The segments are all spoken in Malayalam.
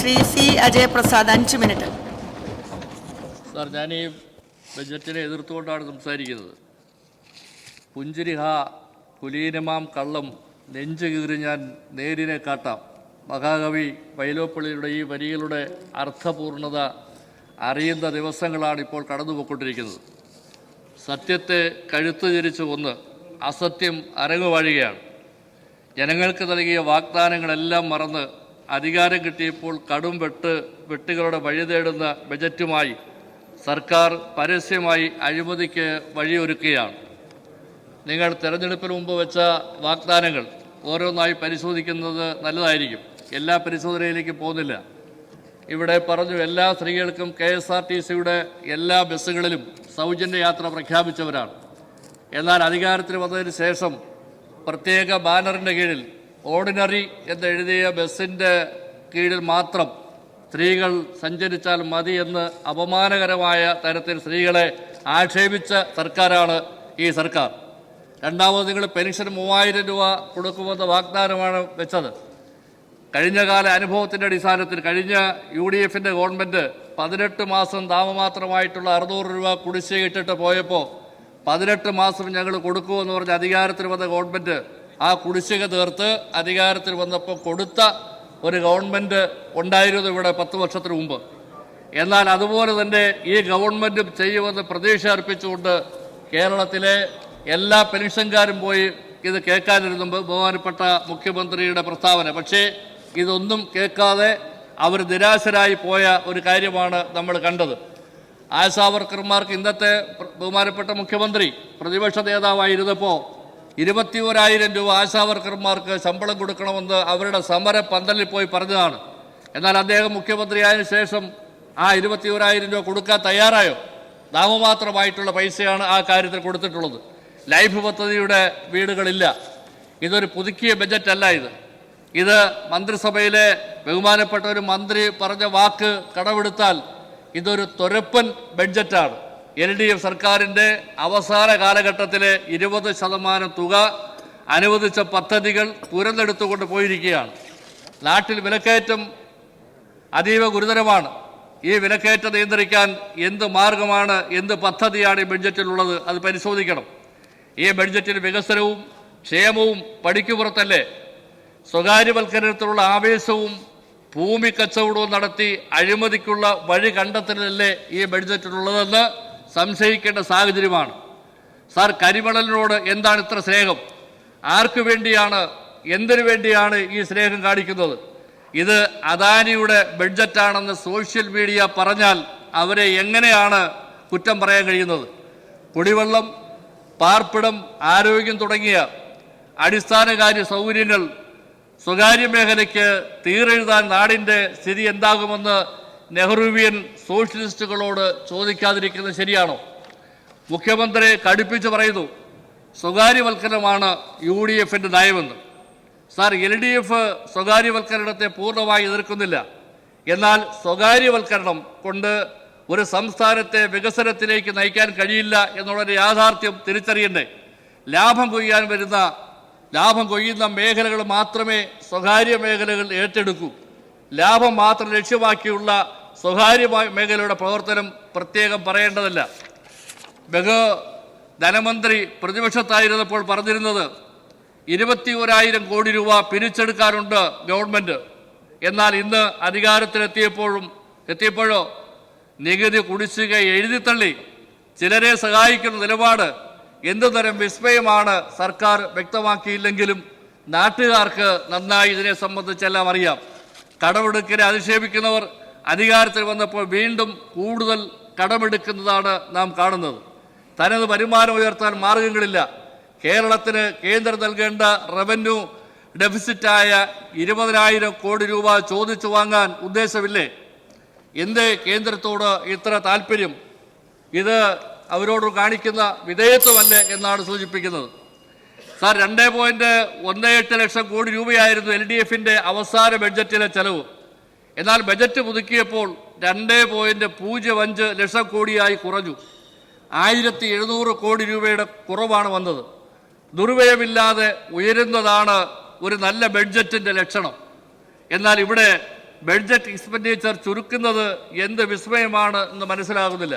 Shri C Ajay Prasad 5 minute. Sir, ഞാൻ ഈ ബജറ്റിനെ എതിർത്തുകൊണ്ടാണ് സംസാരിക്കുന്നത്. പുഞ്ചിരിഹ കുലീനമാം കള്ളം നെഞ്ചു കീറി ഞാൻ നേരിനെ കാട്ടാം. മഹാകവി വൈലോപ്പിള്ളിയുടെ ഈ വരികളുടെ അർത്ഥപൂർണത അറിയുന്ന ദിവസങ്ങളാണ് ഇപ്പോൾ കടന്നുപോയിക്കൊണ്ടിരിക്കുന്നത്. സത്യത്തെ കഴുത്തു തിരിച്ചു കൊന്ന് അസത്യം അരങ്ങുവാഴുകയാണ്. ജനങ്ങൾക്ക് നൽകിയ വാഗ്ദാനങ്ങളെല്ലാം മറന്ന് അധികാരം കിട്ടിയപ്പോൾ കടും വെട്ടുകളുടെ വഴി തേടുന്ന ബജറ്റുമായി സർക്കാർ പരസ്യമായി അഴിമതിക്ക് വഴിയൊരുക്കുകയാണ്. നിങ്ങൾ തെരഞ്ഞെടുപ്പിന് മുമ്പ് വെച്ച വാഗ്ദാനങ്ങൾ ഓരോന്നായി പരിശോധിക്കുന്നത് നല്ലതായിരിക്കും. എല്ലാ പരിശോധനയിലേക്കും പോകുന്നില്ല. ഇവിടെ പറഞ്ഞു എല്ലാ സ്ത്രീകൾക്കും KSRTCയുടെ എല്ലാ ബസ്സുകളിലും സൗജന്യ യാത്ര പ്രഖ്യാപിച്ചവരാണ്. എന്നാൽ അധികാരത്തിൽ വന്നതിന് ശേഷം പ്രത്യേക ബാനറിൻ്റെ കീഴിൽ ഓർഡിനറി എന്നെഴുതിയ ബസ്സിൻ്റെ കീഴിൽ മാത്രം സ്ത്രീകൾ സഞ്ചരിച്ചാൽ മതി എന്ന് അപമാനകരമായ തരത്തിൽ സ്ത്രീകളെ ആക്ഷേപിച്ച സർക്കാരാണ് ഈ സർക്കാർ. രണ്ടാമത് നിങ്ങൾ പെൻഷൻ 3000 രൂപ കൊടുക്കുമെന്ന വാഗ്ദാനമാണ് വെച്ചത്. കഴിഞ്ഞകാല അനുഭവത്തിൻ്റെ അടിസ്ഥാനത്തിൽ കഴിഞ്ഞ UDFൻ്റെ ഗവൺമെൻറ് 18 മാസം നാമമാത്രമായിട്ടുള്ള 600 രൂപ കുടിശ്ശിക ഇട്ടിട്ട് പോയപ്പോൾ 18 മാസം ഞങ്ങൾ കൊടുക്കുമെന്ന് പറഞ്ഞ് അധികാരത്തിൽ വന്ന ഗവൺമെൻറ് ആ കുടിശ്ശിക തീർത്ത് അധികാരത്തിൽ വന്നപ്പോൾ കൊടുത്ത ഒരു ഗവൺമെൻറ് ഉണ്ടായിരുന്നു ഇവിടെ 10 വർഷത്തിന് മുമ്പ്. എന്നാൽ അതുപോലെ തന്നെ ഈ ഗവൺമെൻറ്റും ചെയ്യുമെന്ന് പ്രതീക്ഷ അർപ്പിച്ചുകൊണ്ട് കേരളത്തിലെ എല്ലാ പെൻഷൻകാരും പോയി ഇത് കേൾക്കാനിരുന്നു ബഹുമാനപ്പെട്ട മുഖ്യമന്ത്രിയുടെ പ്രസ്താവന. പക്ഷേ ഇതൊന്നും കേൾക്കാതെ അവർ നിരാശരായി പോയ ഒരു കാര്യമാണ് നമ്മൾ കണ്ടത്. ആശാവർക്കർമാർക്ക് ഇന്നത്തെ ബഹുമാനപ്പെട്ട മുഖ്യമന്ത്രി പ്രതിപക്ഷ നേതാവായിരുന്നപ്പോൾ 21,000 രൂപ ആശാവർക്കർമാർക്ക് ശമ്പളം കൊടുക്കണമെന്ന് അവരുടെ സമര പന്തലിൽ പോയി പറഞ്ഞതാണ്. എന്നാൽ അദ്ദേഹം മുഖ്യമന്ത്രിയായതിനു ശേഷം ആ 21,000 രൂപ കൊടുക്കാൻ തയ്യാറായോ? നാമമാത്രമായിട്ടുള്ള പൈസയാണ് ആ കാര്യത്തിൽ കൊടുത്തിട്ടുള്ളത്. ലൈഫ് പദ്ധതിയുടെ വീടുകളില്ല. ഇതൊരു പുതുക്കിയ ബജറ്റല്ല. ഇത് മന്ത്രിസഭയിലെ ബഹുമാനപ്പെട്ട ഒരു മന്ത്രി പറഞ്ഞ വാക്ക് കടമെടുത്താൽ ഇതൊരു തൊരപ്പൻ ബഡ്ജറ്റാണ്. LDF സർക്കാരിൻ്റെ അവസാന കാലഘട്ടത്തിലെ 20% തുക അനുവദിച്ച പദ്ധതികൾ തുരന്നെടുത്തുകൊണ്ട് പോയിരിക്കുകയാണ്. നാട്ടിൽ വിലക്കയറ്റം അതീവ ഗുരുതരമാണ്. ഈ വിലക്കയറ്റം നിയന്ത്രിക്കാൻ എന്ത് മാർഗമാണ്, എന്ത് പദ്ധതിയാണ് ഈ ബഡ്ജറ്റിലുള്ളത്? അത് പരിശോധിക്കണം. ഈ ബഡ്ജറ്റിൽ വികസനവും ക്ഷേമവും പടിക്കുപുറത്തല്ലേ? സ്വകാര്യവൽക്കരണത്തിലുള്ള ആവേശവും ഭൂമി കച്ചവടവും നടത്തി അഴിമതിക്കുള്ള വഴി കണ്ടെത്തലല്ലേ ഈ ബഡ്ജറ്റിലുള്ളതെന്ന് സംശയിക്കേണ്ട സാഹചര്യമാണ്. സാർ, കരിമണലിനോട് എന്താണ് ഇത്ര സ്നേഹം? ആർക്കു വേണ്ടിയാണ്, എന്തിനു വേണ്ടിയാണ് ഈ സ്നേഹം കാണിക്കുന്നത്? ഇത് അദാനിയുടെ ബഡ്ജറ്റാണെന്ന് സോഷ്യൽ മീഡിയ പറഞ്ഞാൽ അവരെ എങ്ങനെയാണ് കുറ്റം പറയാൻ കഴിയുന്നത്? കുടിവെള്ളം, പാർപ്പിടം, ആരോഗ്യം തുടങ്ങിയ അടിസ്ഥാനകാര്യ സൗകര്യങ്ങൾ സ്വകാര്യ മേഖലയ്ക്ക് തീരെഴുതാൻ നാടിൻ്റെ സ്ഥിതി എന്താകുമെന്ന് നെഹ്റുവിയൻ സോഷ്യലിസ്റ്റുകളോട് ചോദിക്കാതിരിക്കുന്നത് ശരിയാണോ? മുഖ്യമന്ത്രി കടുപ്പിച്ച് പറയുന്നു സ്വകാര്യവൽക്കരണമാണ് UDFൻ്റെ നയമെന്ന്. സാർ, LDF സ്വകാര്യവൽക്കരണത്തെ പൂർണ്ണമായി എതിർക്കുന്നില്ല. എന്നാൽ സ്വകാര്യവൽക്കരണം കൊണ്ട് ഒരു സംസ്ഥാനത്തെ വികസനത്തിലേക്ക് നയിക്കാൻ കഴിയില്ല എന്നുള്ളൊരു യാഥാർത്ഥ്യം തിരിച്ചറിയണ്ടേ? ലാഭം കൊയ്യുന്ന മേഖലകൾ മാത്രമേ സ്വകാര്യ മേഖലകൾ ഏറ്റെടുക്കൂ. ലാഭം മാത്രം ലക്ഷ്യമാക്കിയുള്ള സ്വകാര്യ മേഖലയുടെ പ്രവർത്തനം പ്രത്യേകം പറയേണ്ടതല്ല. ധനമന്ത്രി പ്രതിപക്ഷത്തായിരുന്നപ്പോൾ പറഞ്ഞിരുന്നത് 21,000 കോടി രൂപ പിരിച്ചെടുക്കാനുണ്ട് ഗവൺമെൻറ്. എന്നാൽ ഇന്ന് അധികാരത്തിലെത്തിയപ്പോഴോ നികുതി കുടിശ്ശിക എഴുതിത്തള്ളി ചിലരെ സഹായിക്കുന്ന നിലപാട് എന്തു തരം വിസ്മയമാണ് സർക്കാർ വ്യക്തമാക്കിയില്ലെങ്കിലും നാട്ടുകാർക്ക് നന്നായി ഇതിനെ സംബന്ധിച്ചെല്ലാം അറിയാം. കടമെടുക്കലെ അധിക്ഷേപിക്കുന്നവർ അധികാരത്തിൽ വന്നപ്പോൾ വീണ്ടും കൂടുതൽ കടമെടുക്കുന്നതാണ് നാം കാണുന്നത്. തനത് വരുമാനം ഉയർത്താൻ മാർഗങ്ങളില്ല. കേരളത്തിന് കേന്ദ്രം നൽകേണ്ട റവന്യൂ ഡെഫിസിറ്റായ 20,000 കോടി രൂപ ചോദിച്ചു വാങ്ങാൻ ഉദ്ദേശമില്ലേ? എന്തേ കേന്ദ്രത്തോട് ഇത്ര താല്പര്യം? ഇത് അവരോട് കാണിക്കുന്ന വിധേയത്വമല്ലേ എന്നാണ് സൂചിപ്പിക്കുന്നത്. സാർ, 2.18 ലക്ഷം കോടി രൂപയായിരുന്നു LDFൻ്റെ അവസാന ബഡ്ജറ്റിലെ ചെലവ്. എന്നാൽ ബജറ്റ് പുതുക്കിയപ്പോൾ 2.05 ലക്ഷം കോടിയായി കുറഞ്ഞു. 1700 കോടി രൂപയുടെ കുറവാണ് വന്നത്. ദുർവ്യയമില്ലാതെ ഉയരുന്നതാണ് ഒരു നല്ല ബഡ്ജറ്റിൻ്റെ ലക്ഷണം. എന്നാൽ ഇവിടെ ബഡ്ജറ്റ് എക്സ്പെൻഡിച്ചർ ചുരുക്കുന്നത് എന്ത് വിസ്മയമാണ് എന്ന് മനസ്സിലാകുന്നില്ല.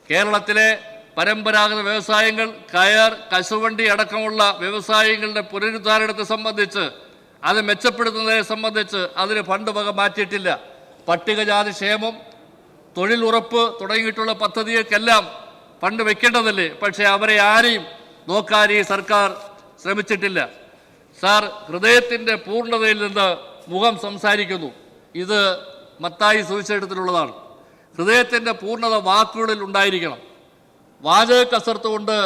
കേരളത്തിലെ പരമ്പരാഗത വ്യവസായങ്ങൾ, കയർ, കശുവണ്ടി അടക്കമുള്ള വ്യവസായങ്ങളുടെ പുനരുദ്ധാരണത്തെ സംബന്ധിച്ച്, അത് മെച്ചപ്പെടുത്തുന്നതിനെ സംബന്ധിച്ച് അതിന് ഫണ്ട് വക മാറ്റിയിട്ടില്ല. പട്ടികജാതി ക്ഷേമം, തൊഴിൽ ഉറപ്പ് തുടങ്ങിയിട്ടുള്ള പദ്ധതികൾക്കെല്ലാം ഫണ്ട് വെക്കേണ്ടതല്ലേ? പക്ഷേ അവരെ ആരെയും നോക്കാൻ ഈ സർക്കാർ ശ്രമിച്ചിട്ടില്ല. സാർ, ഹൃദയത്തിൻ്റെ പൂർണ്ണതയിൽ നിന്ന് മുഖം സംസാരിക്കുന്നു. ഇത് മത്തായി സുവിശേഷത്തിലുള്ളതാണ്. ഹൃദയത്തിൻ്റെ പൂർണ്ണത വാക്കുകളിൽ ഉണ്ടായിരിക്കണം. വാചക കസർത്ത് കൊണ്ട്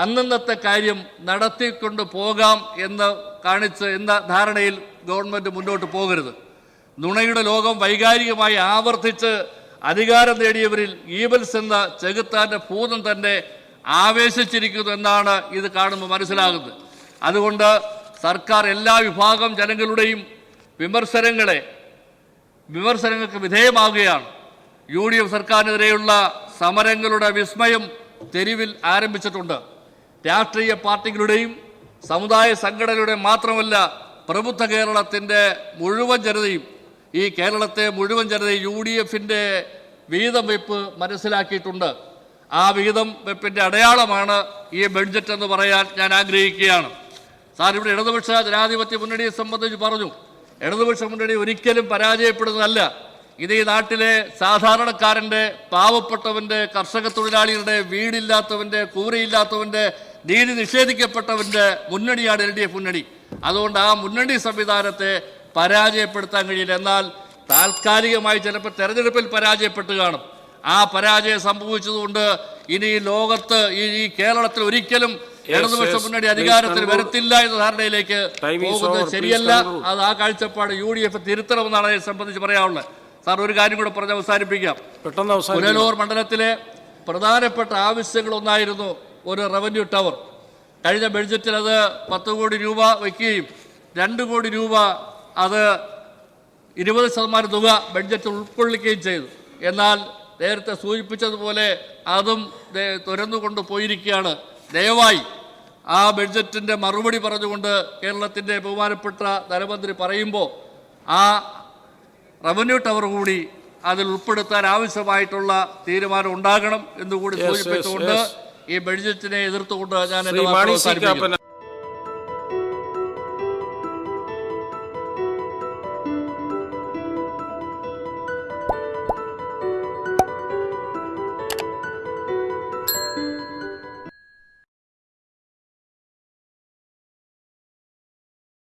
അന്നന്നത്തെ കാര്യം നടത്തിക്കൊണ്ട് പോകാം എന്ന് കാണിച്ച് എന്ന ധാരണയിൽ ഗവൺമെൻറ് മുന്നോട്ട് പോകരുത്. നുണയുടെ ലോകം വൈകാരികമായി ആവർത്തിച്ച് അധികാരം നേടിയവരിൽ ഈബൽസ് എന്ന ചെകുത്താൻ്റെ ഭൂതം തന്നെ ആവേശിച്ചിരിക്കുന്നു എന്നാണ് ഇത് കാണുമ്പോൾ മനസ്സിലാകുന്നത്. അതുകൊണ്ട് സർക്കാർ എല്ലാ വിഭാഗം ജനങ്ങളുടെയും വിമർശനങ്ങൾക്ക് വിധേയമാകുകയാണ്. UDF സർക്കാരിനെതിരെയുള്ള സമരങ്ങളുടെ വിസ്മയം തെരുവിൽ ആരംഭിച്ചിട്ടുണ്ട്. രാഷ്ട്രീയ പാർട്ടികളുടെയും സമുദായ സംഘടനകളുടെയും മാത്രമല്ല, പ്രബുദ്ധ കേരളത്തിൻ്റെ മുഴുവൻ ജനതയും, ഈ കേരളത്തെ മുഴുവൻ ജനതയും UDFൻ്റെ വീതം വെപ്പ് മനസ്സിലാക്കിയിട്ടുണ്ട്. ആ വീതം വെപ്പിൻ്റെ അടയാളമാണ് ഈ ബഡ്ജറ്റ് എന്ന് പറയാൻ ഞാൻ ആഗ്രഹിക്കുകയാണ്. സാർ, ഇവിടെ ഇടതുപക്ഷ ജനാധിപത്യ മുന്നണിയെ സംബന്ധിച്ച് പറഞ്ഞു. ഇടതുപക്ഷ മുന്നണി ഒരിക്കലും പരാജയപ്പെടുന്നതല്ല. ഇത് ഈ നാട്ടിലെ സാധാരണക്കാരൻ്റെ, പാവപ്പെട്ടവൻ്റെ, കർഷക തൊഴിലാളികളുടെ, വീടില്ലാത്തവൻ്റെ, കൂരയില്ലാത്തവൻ്റെ, നീതി നിഷേധിക്കപ്പെട്ടവൻ്റെ മുന്നണിയാണ് LDF മുന്നണി. അതുകൊണ്ട് ആ മുന്നണി സംവിധാനത്തെ പരാജയപ്പെടുത്താൻ കഴിയില്ല. എന്നാൽ താൽക്കാലികമായി ചിലപ്പോൾ തെരഞ്ഞെടുപ്പിൽ പരാജയപ്പെട്ട് കാണും. ആ പരാജയം സംഭവിച്ചതുകൊണ്ട് ഇനി ലോകത്ത്, ഈ കേരളത്തിൽ ഒരിക്കലും ഇടതുപക്ഷ മുന്നണി അധികാരത്തിൽ വരത്തില്ല എന്ന ധാരണയിലേക്ക് പോകുന്നത് ശരിയല്ല. അത് ആ കാഴ്ചപ്പാട് UDF തിരുത്തണമെന്നാണ് അതിനെ സംബന്ധിച്ച് പറയാനുള്ളത്. സാർ, ഒരു കാര്യം കൂടെ പറഞ്ഞ് അവസാനിപ്പിക്കാം. പുനലൂർ മണ്ഡലത്തിലെ പ്രധാനപ്പെട്ട ആവശ്യങ്ങളൊന്നായിരുന്നു ഒരു റവന്യൂ ടവർ. കഴിഞ്ഞ ബഡ്ജറ്റിൽ അത് 10 കോടി രൂപ വയ്ക്കുകയും 2 കോടി രൂപ അത് 20% തുക ബഡ്ജറ്റ് ഉൾക്കൊള്ളിക്കുകയും ചെയ്തു. എന്നാൽ നേരത്തെ സൂചിപ്പിച്ചതുപോലെ അതും തുരന്നുകൊണ്ട് പോയിരിക്കുകയാണ്. ദയവായി ആ ബഡ്ജറ്റിൻ്റെ മറുപടി പറഞ്ഞുകൊണ്ട് കേരളത്തിൻ്റെ ബഹുമാനപ്പെട്ട ധനമന്ത്രി പറയുമ്പോൾ ആ റവന്യൂ ടവർ കൂടി അതിൽ ഉൾപ്പെടുത്താൻ ആവശ്യമായിട്ടുള്ള തീരുമാനം ഉണ്ടാകണം എന്നുകൂടി സൂചിപ്പിച്ചുകൊണ്ട് ഈ ബഡ്ജറ്റിനെ എതിർത്തുകൊണ്ട് ഞാൻ